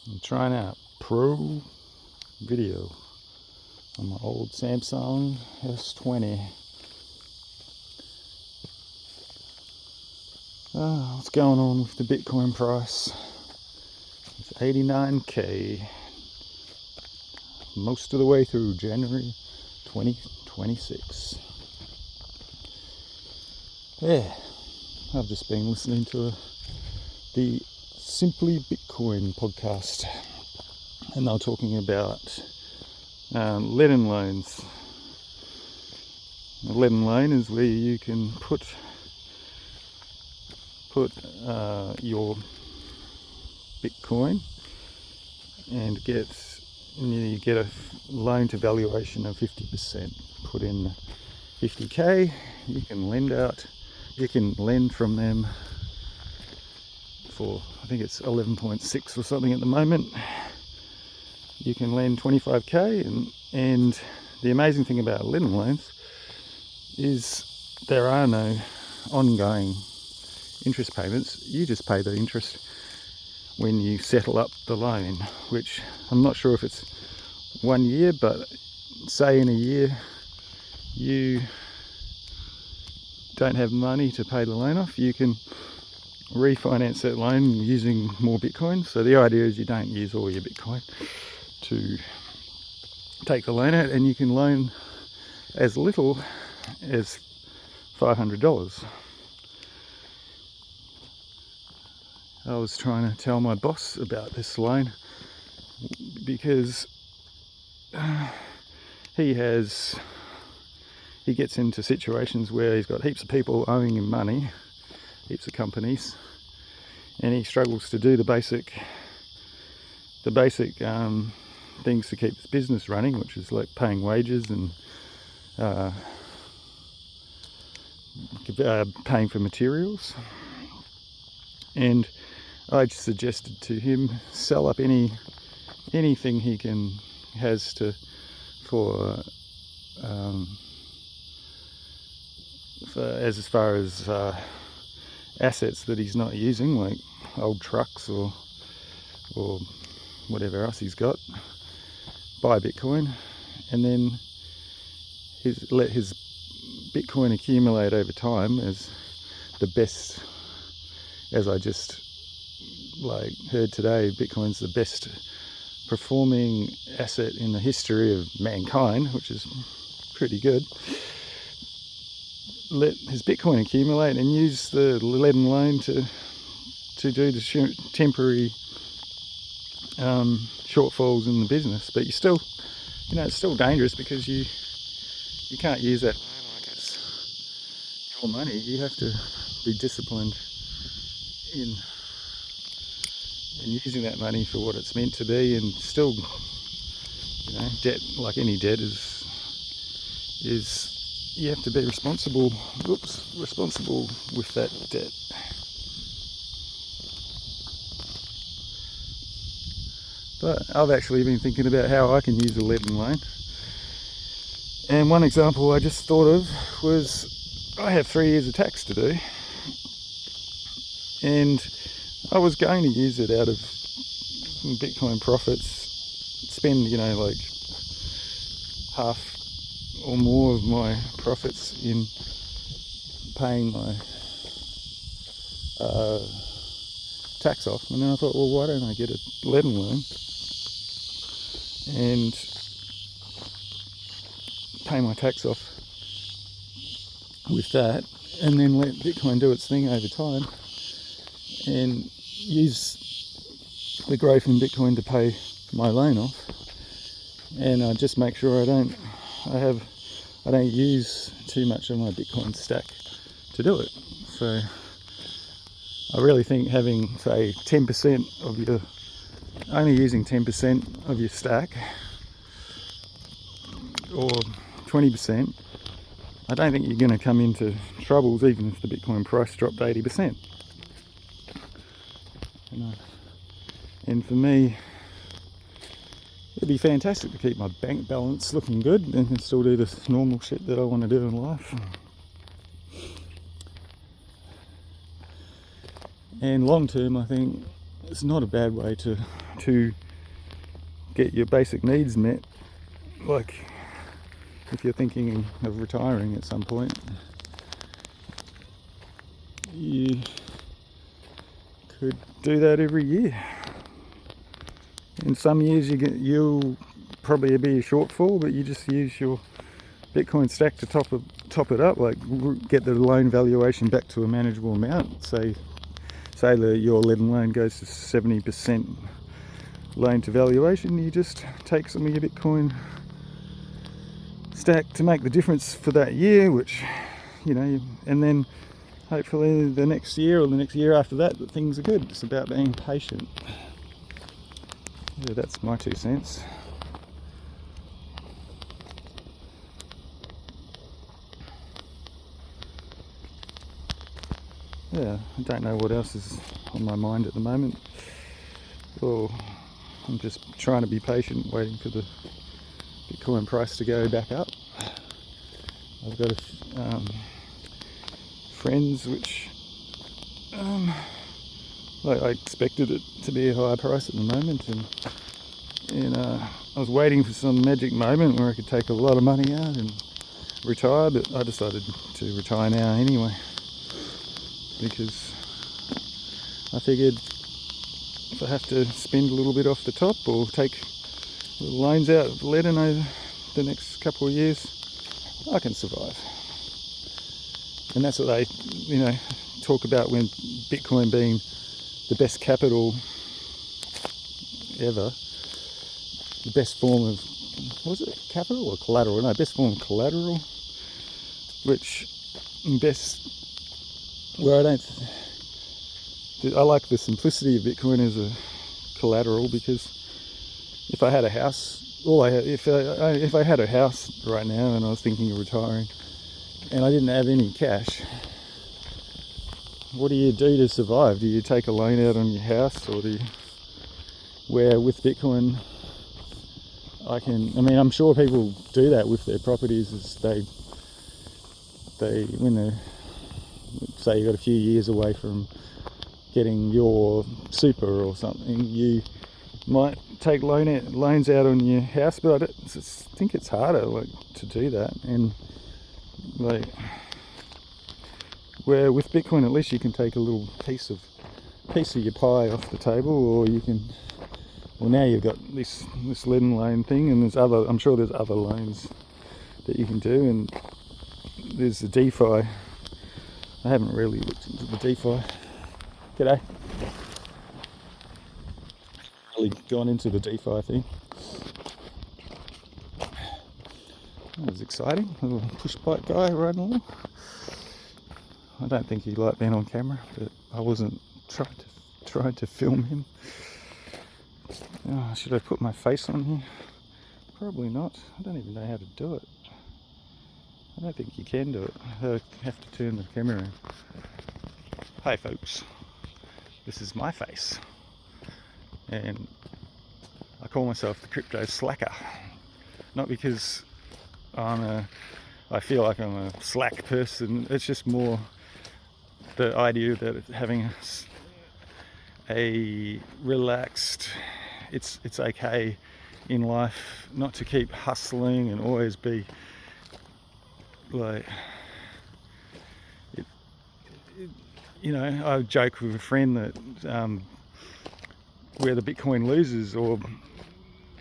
I'm trying out Pro Video on my old Samsung S20. What's going on with the Bitcoin price? It's 89k, most of the way through January 2026. Yeah, I've just been listening to the Simply Bitcoin podcast, and they're talking about Ledin Loans. A Ledin Loan is where you can put your Bitcoin and you get a loan to valuation of 50%. Put in 50k, you can lend from them for, I think it's 11.6 or something at the moment. You can lend 25k, and the amazing thing about Ledin Loans is there are no ongoing interest payments. You just pay the interest when you settle up the loan, which I'm not sure if it's 1 year, but say in a year you don't have money to pay the loan off, you can refinance that loan using more Bitcoin. So the idea is you don't use all your Bitcoin to take the loan out, and you can loan as little as $500. I was trying to tell my boss about this loan because he gets into situations where he's got heaps of people owing him money, heaps of companies, and he struggles to do the basic things to keep his business running, which is like paying wages and paying for materials. And I just suggested to him sell up anything he has as far as assets that he's not using, like old trucks or whatever else he's got. Buy Bitcoin, and then let his Bitcoin accumulate over time as the best. As I just heard today, Bitcoin's the best performing asset in the history of mankind, which is pretty good. Let his Bitcoin accumulate and use the Ledin Loan to do the temporary shortfalls in the business. But it's still dangerous because you can't use that like it's your money. You have to be disciplined in using that money for what it's meant to be, and still, debt, like any debt, is you have to be responsible with that debt. But I've actually been thinking about how I can use a Ledin loan, and one example I just thought of was I have 3 years of tax to do, and I was going to use it out of Bitcoin profits, spend like half or more of my profits in paying my tax off. And then I thought, well, why don't I get a Ledin loan and pay my tax off with that, and then let Bitcoin do its thing over time, and use the growth in Bitcoin to pay my loan off, and just make sure I don't use too much of my Bitcoin stack to do it. So I really think having, say, 10% of only using 10% of your stack, or 20%, I don't think you're going to come into troubles even if the Bitcoin price dropped 80%. And for me, it'd be fantastic to keep my bank balance looking good and can still do the normal shit that I want to do in life. And long term, I think it's not a bad way to get your basic needs met. Like if you're thinking of retiring at some point, you could do that every year. In some years you'll probably be a shortfall, but you just use your Bitcoin stack to top it up, like get the loan valuation back to a manageable amount. Say your Ledin loan goes to 70% loan to valuation, you just take some of your Bitcoin stack to make the difference for that year, which, you know, and then hopefully the next year or the next year after that things are good. It's about being patient. Yeah, that's my 2 cents. Yeah, I don't know what else is on my mind at the moment. Well, I'm just trying to be patient, waiting for the Bitcoin price to go back up. I've got friends which I expected it to be a higher price at the moment, and I was waiting for some magic moment where I could take a lot of money out and retire, but I decided to retire now anyway, because I figured if I have to spend a little bit off the top or take little loans out of Ledin over the next couple of years, I can survive. And that's what they, talk about when Bitcoin being the best capital ever, the best form of, was it capital or collateral? No, best form of collateral, which I like the simplicity of Bitcoin as a collateral, because if I had a house, if I had a house right now and I was thinking of retiring and I didn't have any cash, what do you do to survive? Do you take a loan out on your house, or where with Bitcoin I'm sure people do that with their properties, as when they're, say you got a few years away from getting your super or something, you might take loans out on your house, but I think it's harder to do that. And where with Bitcoin at least you can take a little piece of your pie off the table, or you can, well, now you've got this Ledin loan thing, and I'm sure there's other loans that you can do, and there's the DeFi. I haven't really looked into the DeFi. G'day. Really gone into the DeFi thing. That was exciting. A little push bike guy riding along. I don't think he liked being on camera, but I wasn't trying to film him. Oh, should I put my face on here? Probably not. I don't even know how to do it. I don't think you can do it. I have to turn the camera around. Hi folks, this is my face, and I call myself the crypto slacker. Not because I feel like I'm a slack person. It's just more the idea that having a relaxed, it's okay in life not to keep hustling and always be I joke with a friend that where the Bitcoin loses, or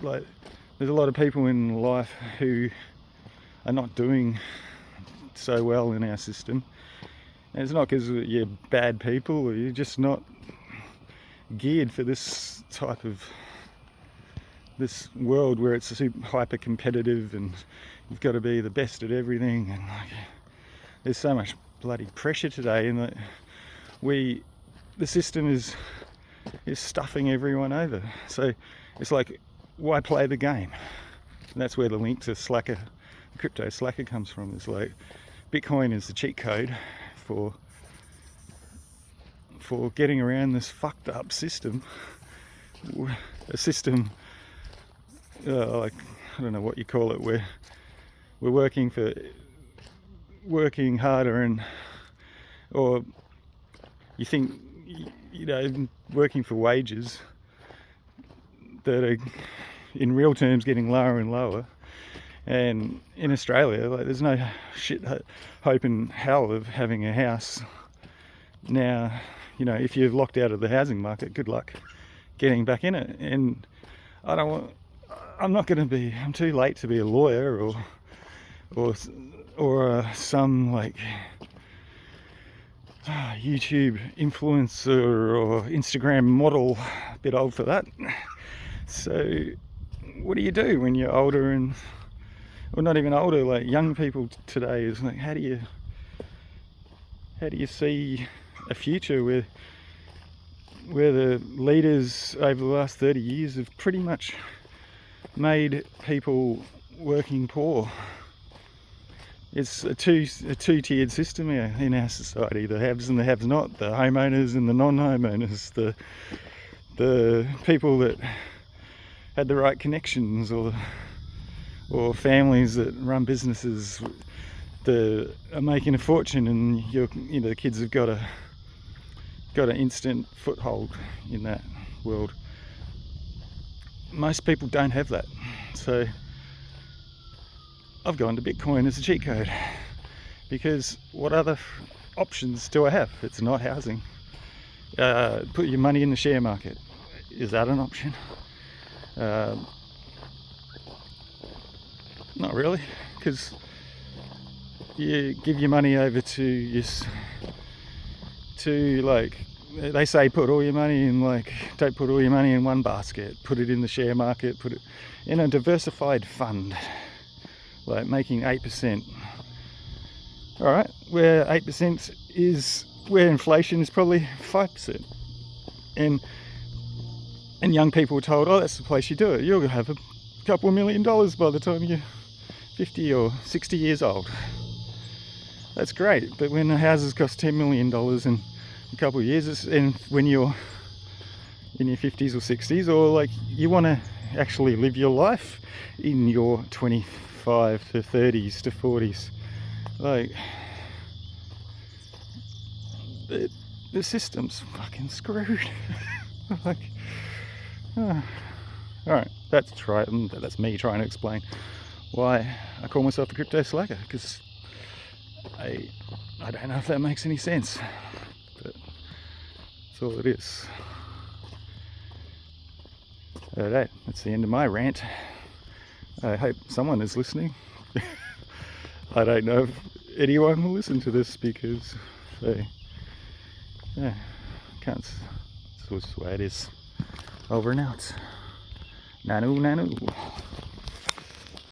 there's a lot of people in life who are not doing so well in our system. And it's not because you're bad people, or you're just not geared for this type of this world where it's super hyper competitive and you've got to be the best at everything, and there's so much bloody pressure today, and the system is stuffing everyone over. So it's like, why play the game? And that's where the link to Slacker, crypto slacker, comes from. It's like Bitcoin is the cheat code for getting around this fucked up system. A system I don't know what you call it, where we're working harder, or you think you know, working for wages that are in real terms getting lower and lower. And in Australia, like, there's no shit hope in hell of having a house. Now, you know, if you're locked out of the housing market, good luck getting back in it. And I'm too late to be a lawyer or some like YouTube influencer or Instagram model. A bit old for that. So what do you do when you're older and, or not even older, like young people today is like, how do you see a future where the leaders over the last 30 years have pretty much made people working poor? It's a two-tiered system in our society: the haves and the haves not, the homeowners and the non-homeowners, the people that had the right connections, or families that run businesses that are making a fortune, and the kids have got an instant foothold in that world. Most people don't have that, so I've gone to Bitcoin as a cheat code, because what other options do I have? It's not housing. Put your money in the share market. Is that an option? Not really, because you give your money over to like, they say put all your money in, like, don't put all your money in one basket, put it in the share market, put it in a diversified fund, like making 8%. All right, where 8% is where inflation is probably 5%, and young people are told, oh, that's the place you do it. You'll have a couple of $1 million by the time you're 50 or 60 years old. That's great, but when the houses cost $10 million in a couple of years, and when you're in your 50s or 60s, or like you want to actually live your life in your 25 to 30s to 40s, like the system's fucking screwed. Like, all right, that's me trying to explain why I call myself the crypto slacker, because I don't know if that makes any sense, but that's all it is. Alright, that's the end of my rant. I hope someone is listening. I don't know if anyone will listen to this, because yeah, can't. It's just the way it is. Over and out. Nanu.